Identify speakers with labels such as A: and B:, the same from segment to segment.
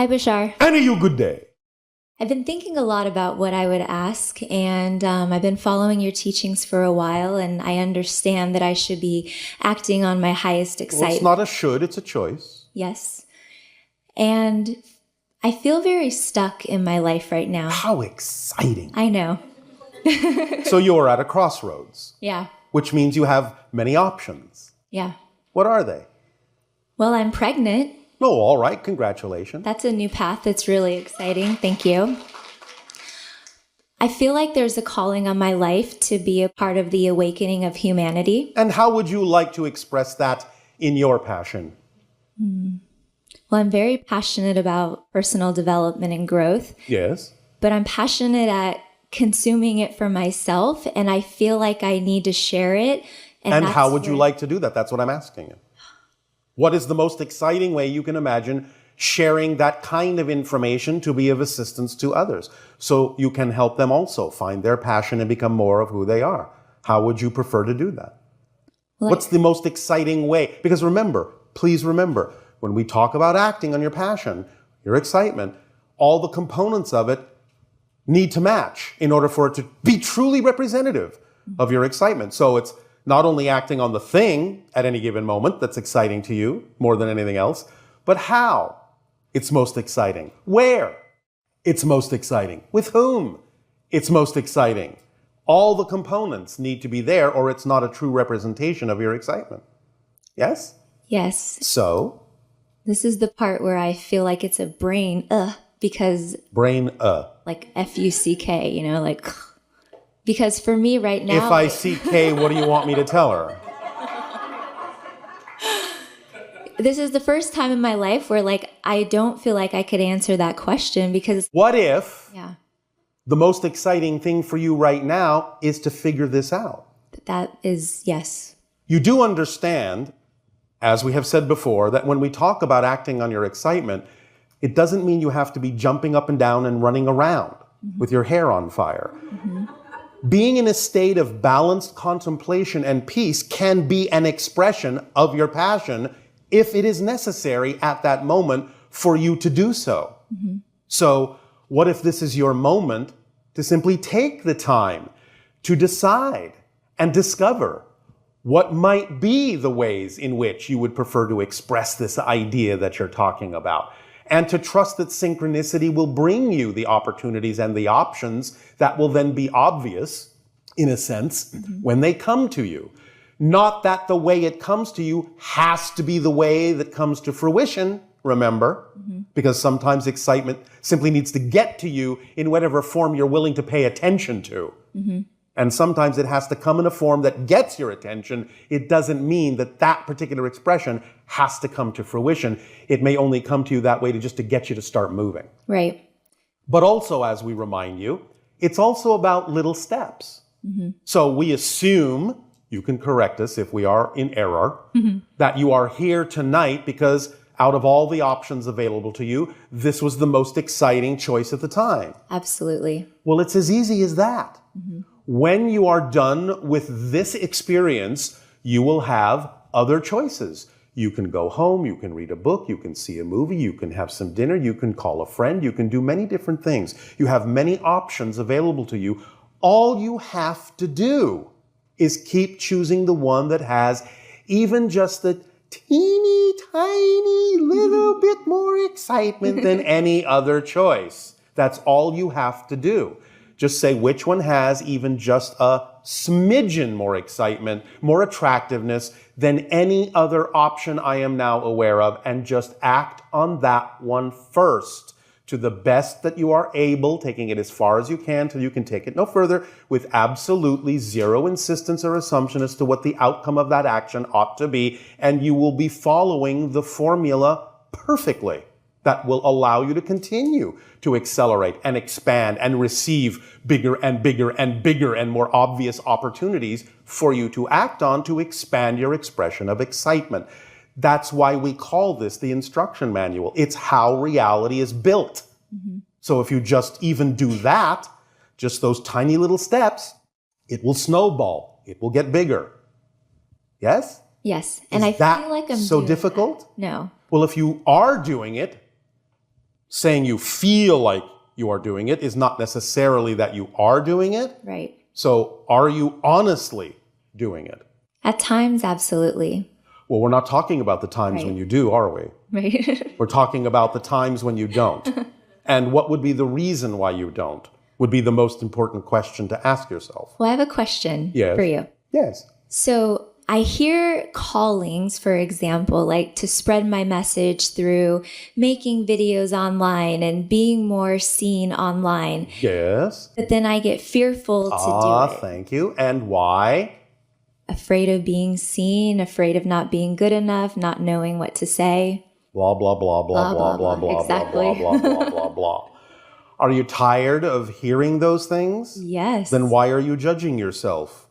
A: Hi, Bashar.
B: And you good day.
A: I've been thinking a lot about what I would ask, and I've been following your teachings for a while, and I understand that I should be acting on my highest
B: Well,
A: excitement.
B: it's not a should, it's a choice.
A: Yes. And I feel very stuck in my life right now.
B: How exciting.
A: I know.
B: So you're at a crossroads,
A: Yeah.
B: which means you have many options.
A: Yeah.
B: What are they?
A: Well, I'm pregnant.
B: Oh, all right, congratulations.
A: That's a new path that's really exciting. Thank you. I feel like there's a calling on my life to be a part of the awakening of humanity.
B: And how would you like to express that in your passion?
A: Well, I'm very passionate about personal development and growth,
B: Yes.
A: but I'm passionate at consuming it for myself, and I feel like I need to share it.
B: And how
A: that's
B: would you
A: where-
B: like to do that? That's what I'm asking you. What is the most exciting way you can imagine sharing that kind of information to be of assistance to others so you can help them also find their passion and become more of who they are? How would you prefer to do that? What's the most exciting way? Because remember, please remember, when we talk about acting on your passion, your excitement, all the components of it need to match in order for it to be truly representative of your excitement. So it's not only acting on the thing at any given moment that's exciting to you more than anything else, but how it's most exciting, where it's most exciting, with whom it's most exciting. All the components need to be there or it's not a true representation of your excitement. Yes?
A: Yes.
B: So,
A: This is the part where I feel like it's a brain, because
B: brain,
A: like F-U-C-K, you know, like, because for me right now.
B: If I see K, what do you want me to tell her?
A: This is the first time in my life where like, I don't feel like I could answer that question because.
B: What if
A: Yeah,
B: the most exciting thing for you right now is to figure this out?
A: that is, yes.
B: You do understand, as we have said before, that when we talk about acting on your excitement, it doesn't mean you have to be jumping up and down and running around with your hair on fire. Being in a state of balanced contemplation and peace can be an expression of your passion if it is necessary at that moment for you to do so. So what if this is your moment to simply take the time to decide and discover what might be the ways in which you would prefer to express this idea that you're talking about, and to trust that synchronicity will bring you the opportunities and the options that will then be obvious, in a sense, when they come to you. Not that the way it comes to you has to be the way that comes to fruition, remember, because sometimes excitement simply needs to get to you in whatever form you're willing to pay attention to. And sometimes it has to come in a form that gets your attention. It doesn't mean that that particular expression has to come to fruition. It may only come to you that way to get you to start moving.
A: Right.
B: But also, as we remind you, it's also about little steps. So we assume, you can correct us if we are in error, that you are here tonight because out of all the options available to you, this was the most exciting choice at the time.
A: Absolutely.
B: Well, it's as easy as that. When you are done with this experience, you will have other choices. You can go home, you can read a book, you can see a movie, you can have some dinner, you can call a friend, you can do many different things. You have many options available to you. All you have to do is keep choosing the one that has even just the teeny tiny little bit more excitement than any other choice. That's all you have to do. Just say which one has even just a smidgen more excitement, more attractiveness than any other option I am now aware of, and just act on that one first to the best that you are able, taking it as far as you can till you can take it no further, with absolutely zero insistence or assumption as to what the outcome of that action ought to be, and you will be following the formula perfectly. That will allow you to continue to accelerate and expand and receive bigger and bigger and bigger and more obvious opportunities for you to act on to expand your expression of excitement. That's why we call this the instruction manual. It's how reality is built. So if you just even do that, just those tiny little steps, it will snowball. It will get bigger. Yes?
A: Yes. And
B: Is
A: I
B: that
A: feel like I'm
B: so
A: doing
B: difficult?
A: that. No.
B: Well, if you are doing it, saying you feel like you are doing it is not necessarily that you are doing it.
A: Right.
B: So are you honestly doing it?
A: At times, absolutely.
B: Well, we're not talking about the times when you do, are we?
A: Right.
B: We're talking about the times when you don't. And what would be the reason why you don't would be the most important question to ask yourself.
A: Well, I have a question for you.
B: Yes.
A: So I hear callings, for example, like to spread my message through making videos online and being more seen online.
B: Yes.
A: But then I get fearful to do it.
B: Thank you. And why?
A: Afraid of being seen, afraid of not being good enough, not knowing what to say.
B: Blah, blah, blah, blah, blah, blah, blah,
A: Exactly.
B: blah, blah, blah, blah, blah. Are you tired of hearing those things?
A: Yes.
B: Then why are you judging yourself?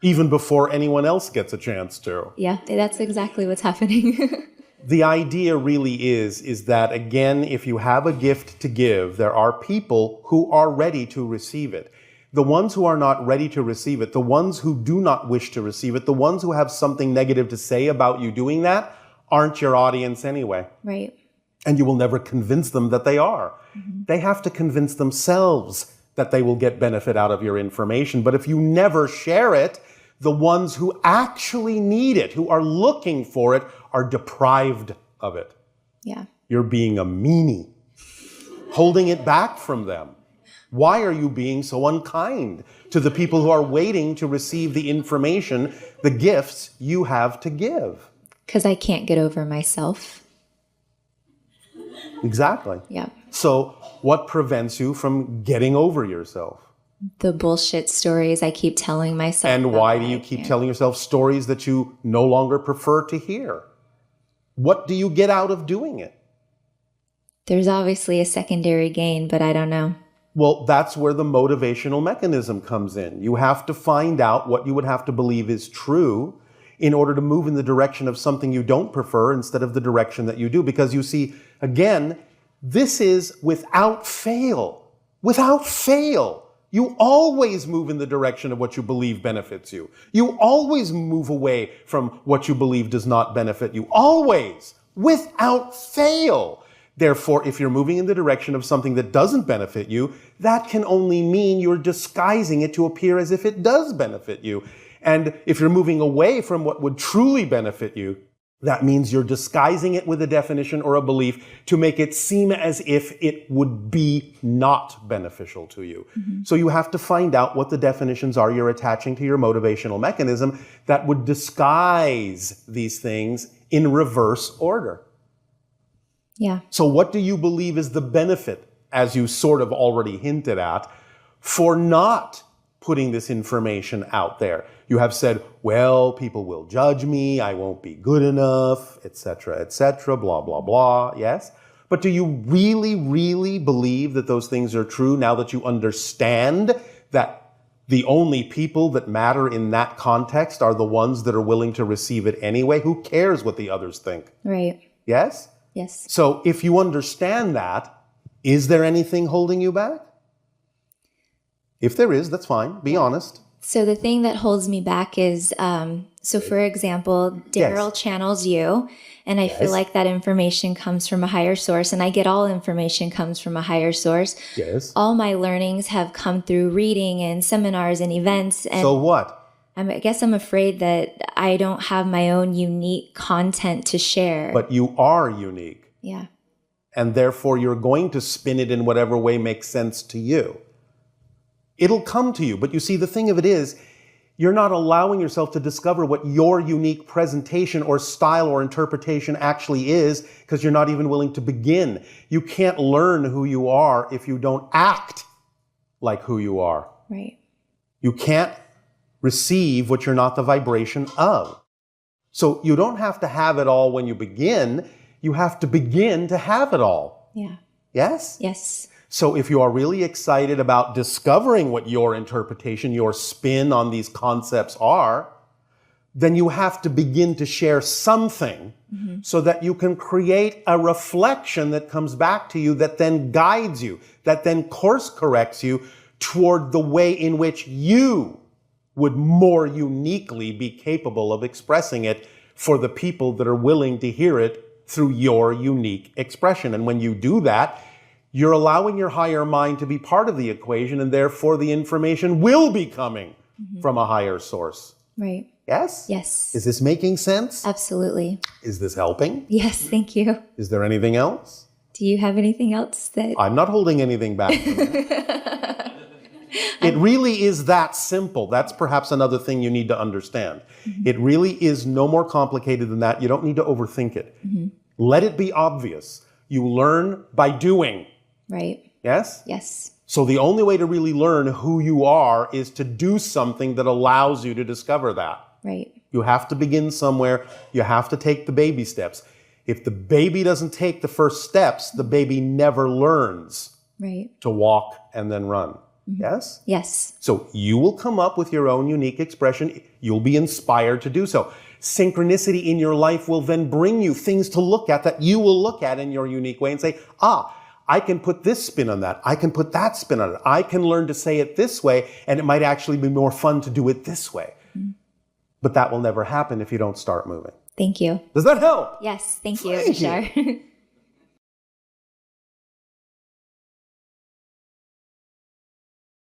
B: Even before anyone else gets a chance to.
A: Yeah, that's exactly what's happening.
B: The idea really is that, again, if you have a gift to give, there are people who are ready to receive it. The ones who are not ready to receive it, the ones who do not wish to receive it, the ones who have something negative to say about you doing that, aren't your audience anyway.
A: Right.
B: And you will never convince them that they are. Mm-hmm. They have to convince themselves that they will get benefit out of your information. But if you never share it, the ones who actually need it, who are looking for it, are deprived of it.
A: Yeah.
B: You're being a meanie, holding it back from them. Why are you being so unkind to the people who are waiting to receive the information, the gifts you have to give?
A: Because I can't get over myself.
B: Exactly.
A: Yeah.
B: So what prevents you from getting over yourself?
A: The bullshit stories I keep telling myself.
B: And why do you keep telling yourself stories that you no longer prefer to hear? What do you get out of doing it?
A: There's obviously a secondary gain, but I don't know.
B: Well, that's where the motivational mechanism comes in. You have to find out what you would have to believe is true in order to move in the direction of something you don't prefer instead of the direction that you do. Because you see, again, this is without fail. Without fail. You always move in the direction of what you believe benefits you. You always move away from what you believe does not benefit you. Always. Without fail. Therefore, if you're moving in the direction of something that doesn't benefit you, that can only mean you're disguising it to appear as if it does benefit you. And if you're moving away from what would truly benefit you, that means you're disguising it with a definition or a belief to make it seem as if it would be not beneficial to you. Mm-hmm. So you have to find out what the definitions are you're attaching to your motivational mechanism that would disguise these things in reverse order.
A: Yeah.
B: So what do you believe is the benefit, as you sort of already hinted at, for not putting this information out there? You have said, well, people will judge me, I won't be good enough, etc., blah, blah, blah, yes? But do you really, really believe that those things are true now that you understand that the only people that matter in that context are the ones that are willing to receive it anyway? Who cares what the others think?
A: Right.
B: Yes?
A: Yes.
B: So if you understand that, is there anything holding you back? If there is, that's fine. Be honest.
A: So the thing that holds me back is, so for example, Daryl channels you, and I feel like that information comes from a higher source, and I get all information comes from a higher source.
B: Yes.
A: All my learnings have come through reading and seminars and events. And
B: so what?
A: I guess I'm afraid that I don't have my own unique content to share.
B: But you are unique.
A: Yeah.
B: And therefore you're going to spin it in whatever way makes sense to you. It'll come to you. But you see, the thing of it is, you're not allowing yourself to discover what your unique presentation or style or interpretation actually is because you're not even willing to begin. You can't learn who you are if you don't act like who you are.
A: Right.
B: You can't receive what you're not the vibration of. So you don't have to have it all when you begin. You have to begin to have it all.
A: Yeah.
B: Yes?
A: Yes.
B: So if you are really excited about discovering what your interpretation, your spin on these concepts are, then you have to begin to share something so that you can create a reflection that comes back to you that then guides you, that then course corrects you toward the way in which you would more uniquely be capable of expressing it for the people that are willing to hear it through your unique expression. And when you do that, you're allowing your higher mind to be part of the equation, and therefore the information will be coming from a higher source.
A: Right.
B: Yes?
A: Yes.
B: Is this making sense?
A: Absolutely.
B: Is this helping?
A: Yes, thank you.
B: Is there anything else?
A: Do you have anything else that...
B: I'm not holding anything back from you. It really is that simple. That's perhaps another thing you need to understand. It really is no more complicated than that. You don't need to overthink it. Let it be obvious. You learn by doing.
A: Right.
B: Yes?
A: Yes.
B: So the only way to really learn who you are is to do something that allows you to discover that.
A: Right.
B: You have to begin somewhere. You have to take the baby steps. If the baby doesn't take the first steps, the baby never learns to walk and then run. Yes?
A: Yes.
B: So you will come up with your own unique expression. You'll be inspired to do so. Synchronicity in your life will then bring you things to look at that you will look at in your unique way and say, I can put this spin on that. I can put that spin on it. I can learn to say it this way, and it might actually be more fun to do it this way. But that will never happen if you don't start moving.
A: Thank you.
B: Does that help?
A: Yes, thank you,
B: Thank
A: Bashar.